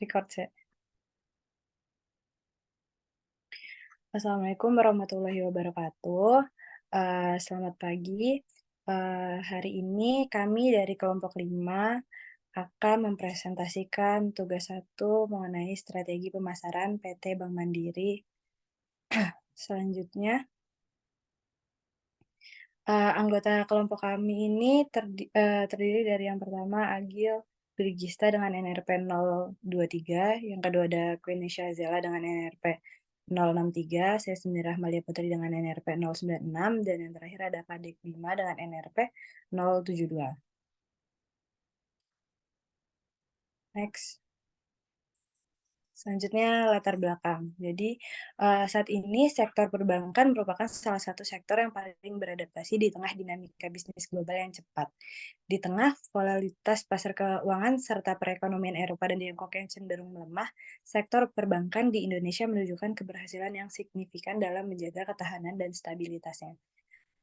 Record saya. Assalamualaikum warahmatullahi wabarakatuh. Selamat pagi. Hari ini kami dari kelompok 5 akan mempresentasikan tugas 1 mengenai strategi pemasaran PT Bank Mandiri. Selanjutnya, anggota kelompok kami ini terdiri dari yang pertama Agil Brigista dengan NRP 023, yang kedua ada Quenisha Zela dengan NRP 063, saya sendiri Rahmalia Putri dengan NRP 096, dan yang terakhir ada Kadek Bima dengan NRP 072. Next. Selanjutnya latar belakang. Jadi saat ini sektor perbankan merupakan salah satu sektor yang paling beradaptasi di tengah dinamika bisnis global yang cepat. Di tengah volatilitas pasar keuangan serta perekonomian Eropa dan Tiongkok yang cenderung melemah, sektor perbankan di Indonesia menunjukkan keberhasilan yang signifikan dalam menjaga ketahanan dan stabilitasnya.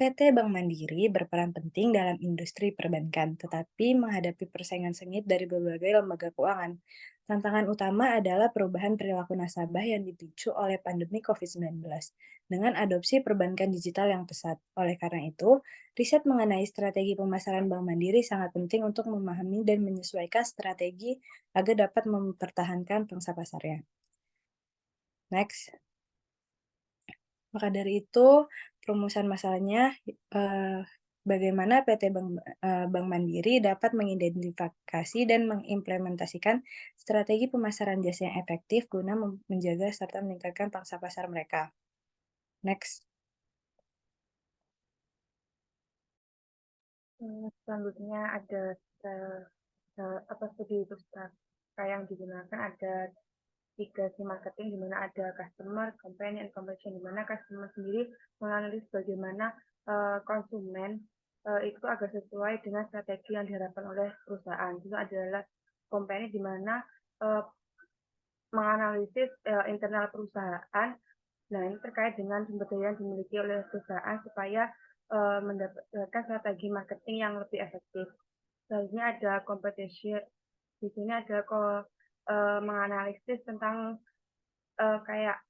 PT Bank Mandiri berperan penting dalam industri perbankan, tetapi menghadapi persaingan sengit dari berbagai lembaga keuangan. Tantangan utama adalah perubahan perilaku nasabah yang dipicu oleh pandemi COVID-19 dengan adopsi perbankan digital yang pesat. Oleh karena itu, riset mengenai strategi pemasaran Bank Mandiri sangat penting untuk memahami dan menyesuaikan strategi agar dapat mempertahankan pangsa pasarnya. Next. Maka dari itu, perumusan masalahnya, bagaimana PT Bank Mandiri dapat mengidentifikasi dan mengimplementasikan strategi pemasaran jasa yang efektif guna menjaga serta meningkatkan pangsa pasar mereka. Next. Selanjutnya ada studi pustaka yang digunakan ada 3C marketing, di mana ada customer, campaign, and conversion, di mana customer sendiri menganalisis bagaimana konsumen itu agar sesuai dengan strategi yang diharapkan oleh perusahaan. Itu adalah campaign di mana menganalisis internal perusahaan. Nah, ini terkait dengan sumber daya yang dimiliki oleh perusahaan supaya mendapatkan strategi marketing yang lebih efektif. Selanjutnya ada competition. Di sini ada menganalisis tentang kayak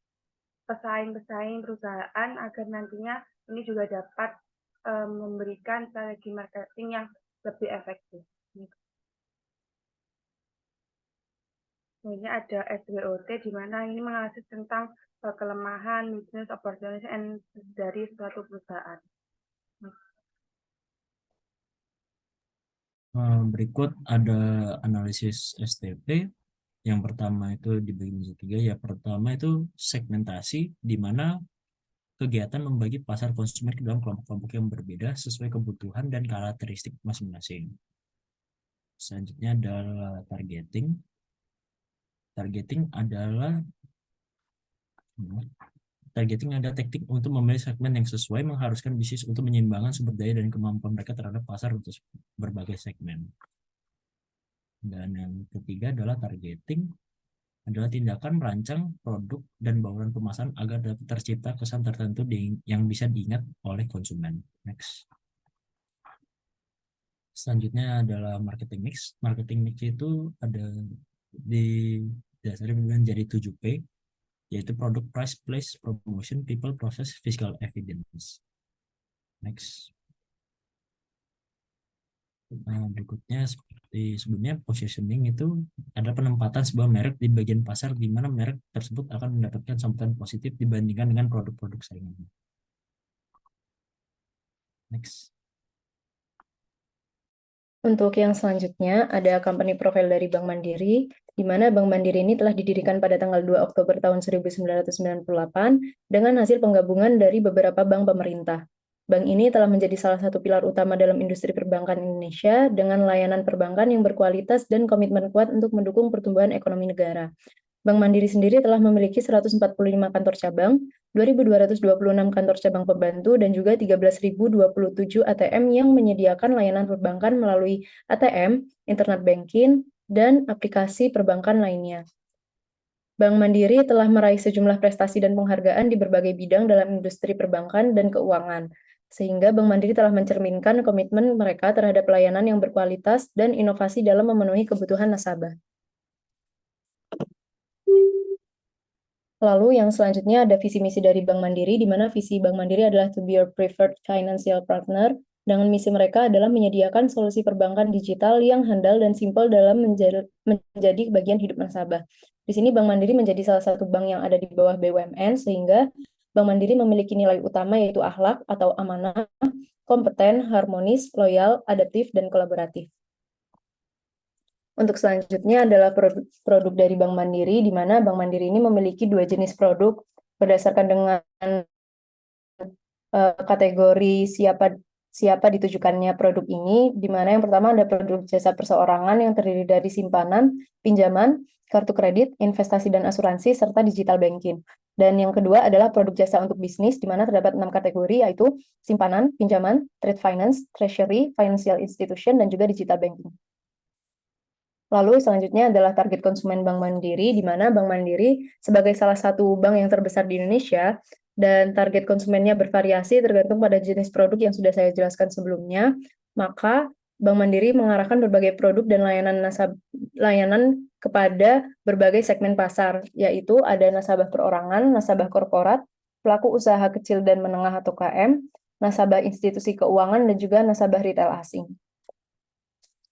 pesaing-pesaing perusahaan agar nantinya ini juga dapat memberikan strategi marketing yang lebih efektif. Kemudian ada SWOT, di mana ini menganalisis tentang kelemahan, business opportunity dari suatu perusahaan. Berikut ada analisis STP. Yang pertama itu dibagi menjadi 3. Ya, pertama itu segmentasi, di mana kegiatan membagi pasar konsumen ke dalam kelompok-kelompok yang berbeda sesuai kebutuhan dan karakteristik masing-masing. Selanjutnya adalah targeting. Targeting adalah teknik untuk memilih segmen yang sesuai, mengharuskan bisnis untuk menyeimbangkan sumber daya dan kemampuan mereka terhadap pasar untuk berbagai segmen. Dan yang ketiga adalah targeting, adalah tindakan merancang produk dan bauran pemasaran agar dapat tercipta kesan tertentu yang bisa diingat oleh konsumen. Next. Selanjutnya adalah marketing mix. Marketing mix itu ada di dasarnya menjadi 7P, yaitu product, price, place, promotion, people, process, physical evidence. Next. Nah, berikutnya seperti sebelumnya, positioning itu ada penempatan sebuah merek di bagian pasar di mana merek tersebut akan mendapatkan sambutan positif dibandingkan dengan produk-produk saingannya. Next. Untuk yang selanjutnya, ada company profile dari Bank Mandiri, di mana Bank Mandiri ini telah didirikan pada tanggal 2 Oktober tahun 1998 dengan hasil penggabungan dari beberapa bank pemerintah. Bank ini telah menjadi salah satu pilar utama dalam industri perbankan Indonesia dengan layanan perbankan yang berkualitas dan komitmen kuat untuk mendukung pertumbuhan ekonomi negara. Bank Mandiri sendiri telah memiliki 145 kantor cabang, 2.226 kantor cabang pembantu, dan juga 13.027 ATM yang menyediakan layanan perbankan melalui ATM, internet banking, dan aplikasi perbankan lainnya. Bank Mandiri telah meraih sejumlah prestasi dan penghargaan di berbagai bidang dalam industri perbankan dan keuangan, sehingga Bank Mandiri telah mencerminkan komitmen mereka terhadap pelayanan yang berkualitas dan inovasi dalam memenuhi kebutuhan nasabah. Lalu yang selanjutnya ada visi misi dari Bank Mandiri, di mana visi Bank Mandiri adalah to be your preferred financial partner, dengan misi mereka adalah menyediakan solusi perbankan digital yang handal dan simpel dalam menjadi bagian hidup nasabah. Di sini Bank Mandiri menjadi salah satu bank yang ada di bawah BUMN, sehingga Bank Mandiri memiliki nilai utama yaitu akhlak atau amanah, kompeten, harmonis, loyal, adaptif, dan kolaboratif. Untuk selanjutnya adalah produk dari Bank Mandiri, di mana Bank Mandiri ini memiliki 2 jenis produk berdasarkan dengan kategori siapa ditujukannya produk ini, di mana yang pertama ada produk jasa perseorangan yang terdiri dari simpanan, pinjaman, kartu kredit, investasi dan asuransi, serta digital banking. Dan yang kedua adalah produk jasa untuk bisnis, di mana terdapat 6 kategori, yaitu simpanan, pinjaman, trade finance, treasury, financial institution, dan juga digital banking. Lalu selanjutnya adalah target konsumen Bank Mandiri, di mana Bank Mandiri sebagai salah satu bank yang terbesar di Indonesia, dan target konsumennya bervariasi tergantung pada jenis produk yang sudah saya jelaskan sebelumnya, maka Bank Mandiri mengarahkan berbagai produk dan layanan kepada berbagai segmen pasar, yaitu ada nasabah perorangan, nasabah korporat, pelaku usaha kecil dan menengah atau KM, nasabah institusi keuangan, dan juga nasabah retail asing.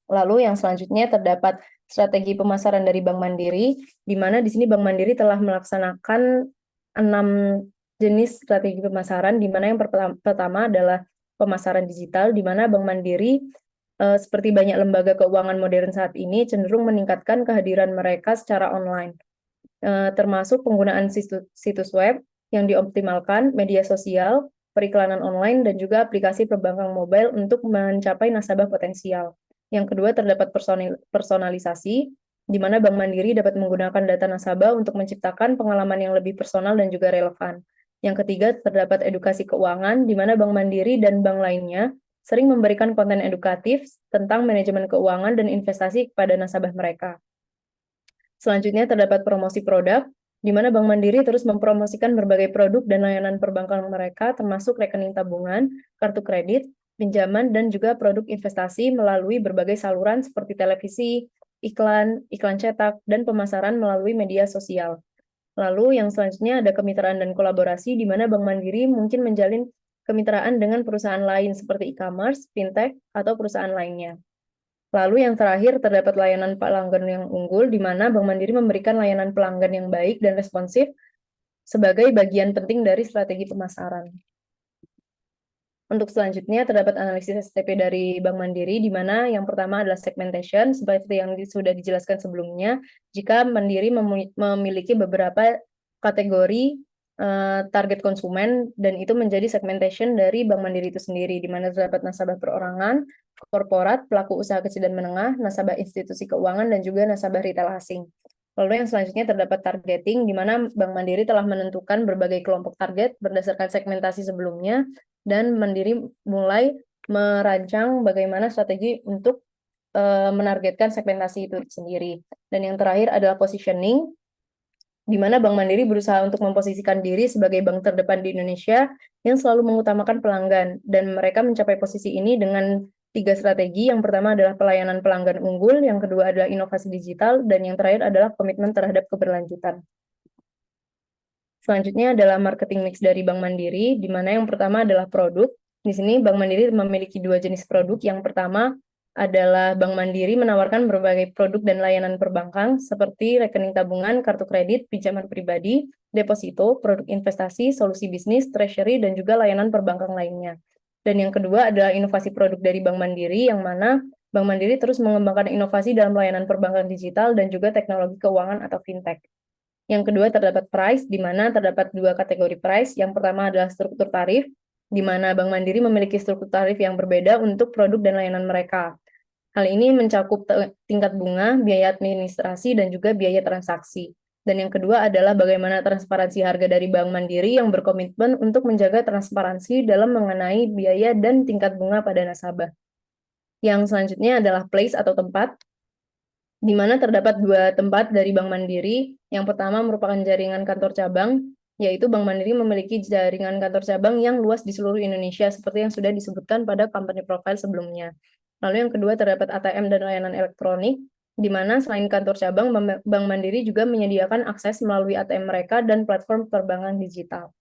Lalu yang selanjutnya terdapat strategi pemasaran dari Bank Mandiri, di mana di sini Bank Mandiri telah melaksanakan 6 jenis strategi pemasaran, di mana yang pertama adalah pemasaran digital, di mana Bank Mandiri seperti banyak lembaga keuangan modern saat ini cenderung meningkatkan kehadiran mereka secara online, termasuk penggunaan situs web yang dioptimalkan, media sosial, periklanan online, dan juga aplikasi perbankan mobile untuk mencapai nasabah potensial. Yang kedua, terdapat personalisasi, di mana Bank Mandiri dapat menggunakan data nasabah untuk menciptakan pengalaman yang lebih personal dan juga relevan. Yang ketiga, terdapat edukasi keuangan, di mana Bank Mandiri dan bank lainnya sering memberikan konten edukatif tentang manajemen keuangan dan investasi kepada nasabah mereka. Selanjutnya, terdapat promosi produk, di mana Bank Mandiri terus mempromosikan berbagai produk dan layanan perbankan mereka, termasuk rekening tabungan, kartu kredit, pinjaman, dan juga produk investasi melalui berbagai saluran seperti televisi, iklan cetak, dan pemasaran melalui media sosial. Lalu yang selanjutnya ada kemitraan dan kolaborasi, di mana Bank Mandiri mungkin menjalin kemitraan dengan perusahaan lain seperti e-commerce, fintech, atau perusahaan lainnya. Lalu yang terakhir terdapat layanan pelanggan yang unggul, di mana Bank Mandiri memberikan layanan pelanggan yang baik dan responsif sebagai bagian penting dari strategi pemasaran. Untuk selanjutnya terdapat analisis STP dari Bank Mandiri, di mana yang pertama adalah segmentation, seperti yang sudah dijelaskan sebelumnya. Jika Mandiri memiliki beberapa kategori target konsumen, dan itu menjadi segmentation dari Bank Mandiri itu sendiri, di mana terdapat nasabah perorangan, korporat, pelaku usaha kecil dan menengah, nasabah institusi keuangan, dan juga nasabah retail asing. Lalu yang selanjutnya terdapat targeting, di mana Bank Mandiri telah menentukan berbagai kelompok target berdasarkan segmentasi sebelumnya, dan Mandiri mulai merancang bagaimana strategi untuk menargetkan segmentasi itu sendiri. Dan yang terakhir adalah positioning, di mana Bank Mandiri berusaha untuk memposisikan diri sebagai bank terdepan di Indonesia yang selalu mengutamakan pelanggan, dan mereka mencapai posisi ini dengan 3 strategi. Yang pertama adalah pelayanan pelanggan unggul, yang kedua adalah inovasi digital, dan yang terakhir adalah komitmen terhadap keberlanjutan. Selanjutnya adalah marketing mix dari Bank Mandiri, di mana yang pertama adalah produk. Di sini Bank Mandiri memiliki 2 jenis produk. Yang pertama adalah Bank Mandiri menawarkan berbagai produk dan layanan perbankan seperti rekening tabungan, kartu kredit, pinjaman pribadi, deposito, produk investasi, solusi bisnis, treasury, dan juga layanan perbankan lainnya. Dan yang kedua adalah inovasi produk dari Bank Mandiri, yang mana Bank Mandiri terus mengembangkan inovasi dalam layanan perbankan digital dan juga teknologi keuangan atau fintech. Yang kedua terdapat price, di mana terdapat 2 kategori price. Yang pertama adalah struktur tarif, di mana Bank Mandiri memiliki struktur tarif yang berbeda untuk produk dan layanan mereka. Hal ini mencakup tingkat bunga, biaya administrasi, dan juga biaya transaksi. Dan yang kedua adalah bagaimana transparansi harga dari Bank Mandiri yang berkomitmen untuk menjaga transparansi dalam mengenai biaya dan tingkat bunga pada nasabah. Yang selanjutnya adalah place atau tempat, di mana terdapat 2 tempat dari Bank Mandiri. Yang pertama merupakan jaringan kantor cabang, yaitu Bank Mandiri memiliki jaringan kantor cabang yang luas di seluruh Indonesia, seperti yang sudah disebutkan pada company profile sebelumnya. Lalu yang kedua terdapat ATM dan layanan elektronik, di mana selain kantor cabang, Bank Mandiri juga menyediakan akses melalui ATM mereka dan platform perbankan digital.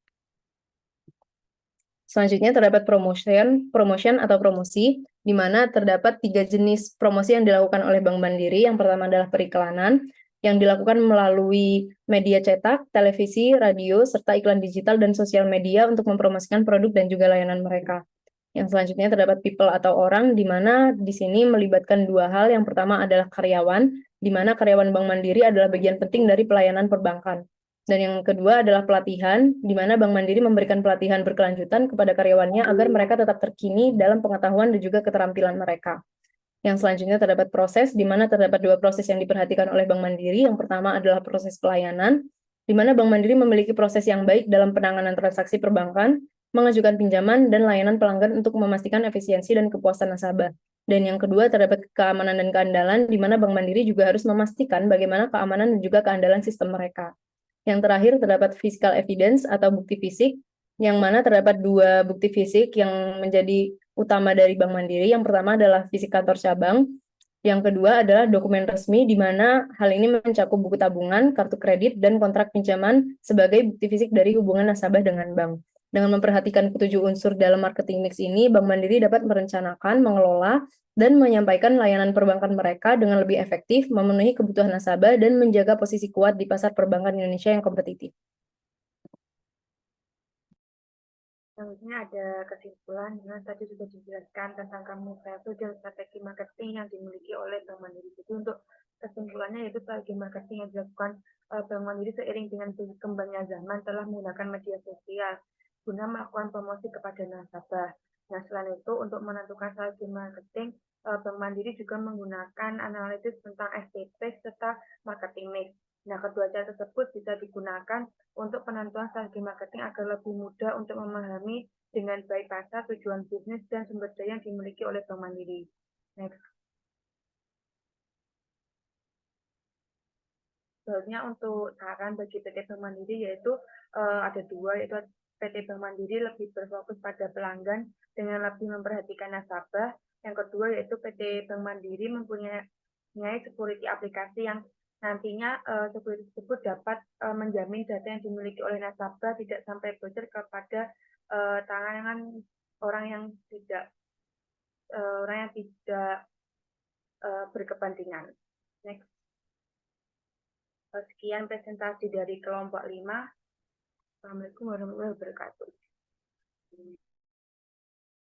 Selanjutnya terdapat promotion atau promosi, di mana terdapat 3 jenis promosi yang dilakukan oleh Bank Mandiri. Yang pertama adalah periklanan, yang dilakukan melalui media cetak, televisi, radio, serta iklan digital dan sosial media untuk mempromosikan produk dan juga layanan mereka. Yang selanjutnya terdapat people atau orang, di mana di sini melibatkan 2 hal. Yang pertama adalah karyawan, di mana karyawan Bank Mandiri adalah bagian penting dari pelayanan perbankan. Dan yang kedua adalah pelatihan, di mana Bank Mandiri memberikan pelatihan berkelanjutan kepada karyawannya agar mereka tetap terkini dalam pengetahuan dan juga keterampilan mereka. Yang selanjutnya terdapat proses, di mana terdapat 2 proses yang diperhatikan oleh Bank Mandiri. Yang pertama adalah proses pelayanan, di mana Bank Mandiri memiliki proses yang baik dalam penanganan transaksi perbankan, mengajukan pinjaman, dan layanan pelanggan untuk memastikan efisiensi dan kepuasan nasabah. Dan yang kedua terdapat keamanan dan keandalan, di mana Bank Mandiri juga harus memastikan bagaimana keamanan dan juga keandalan sistem mereka. Yang terakhir terdapat physical evidence atau bukti fisik, yang mana terdapat 2 bukti fisik yang menjadi utama dari Bank Mandiri. Yang pertama adalah fisik kantor cabang, yang kedua adalah dokumen resmi, di mana hal ini mencakup buku tabungan, kartu kredit, dan kontrak pinjaman sebagai bukti fisik dari hubungan nasabah dengan bank. Dengan memperhatikan ketujuh unsur dalam marketing mix ini, Bank Mandiri dapat merencanakan, mengelola, dan menyampaikan layanan perbankan mereka dengan lebih efektif, memenuhi kebutuhan nasabah, dan menjaga posisi kuat di pasar perbankan Indonesia yang kompetitif. Selanjutnya ada kesimpulan, yang tadi sudah dijelaskan tentang kamuflase dan strategi marketing yang dimiliki oleh Bank Mandiri. Jadi untuk kesimpulannya yaitu strategi marketing yang dilakukan Bank Mandiri seiring dengan berkembangnya zaman telah menggunakan media sosial guna melakukan promosi kepada nasabah. Nah, selain itu untuk menentukan strategi marketing, Bank Mandiri juga menggunakan analisis tentang STP serta marketing mix. Nah, kedua cara tersebut bisa digunakan untuk penentuan strategi marketing agar lebih mudah untuk memahami dengan baik pasar, tujuan bisnis, dan sumber daya yang dimiliki oleh Bank Mandiri. Next. Selanjutnya untuk saran bagi PT Bank Mandiri yaitu ada 2, yaitu PT Bank Mandiri lebih berfokus pada pelanggan dengan lebih memperhatikan nasabah. Yang kedua yaitu PT Bank Mandiri mempunyai security aplikasi yang nantinya security tersebut dapat menjamin data yang dimiliki oleh nasabah tidak sampai bocor kepada tangan orang yang tidak berkepentingan. Next. Sekian presentasi dari kelompok 5. Assalamualaikum warahmatullahi wabarakatuh.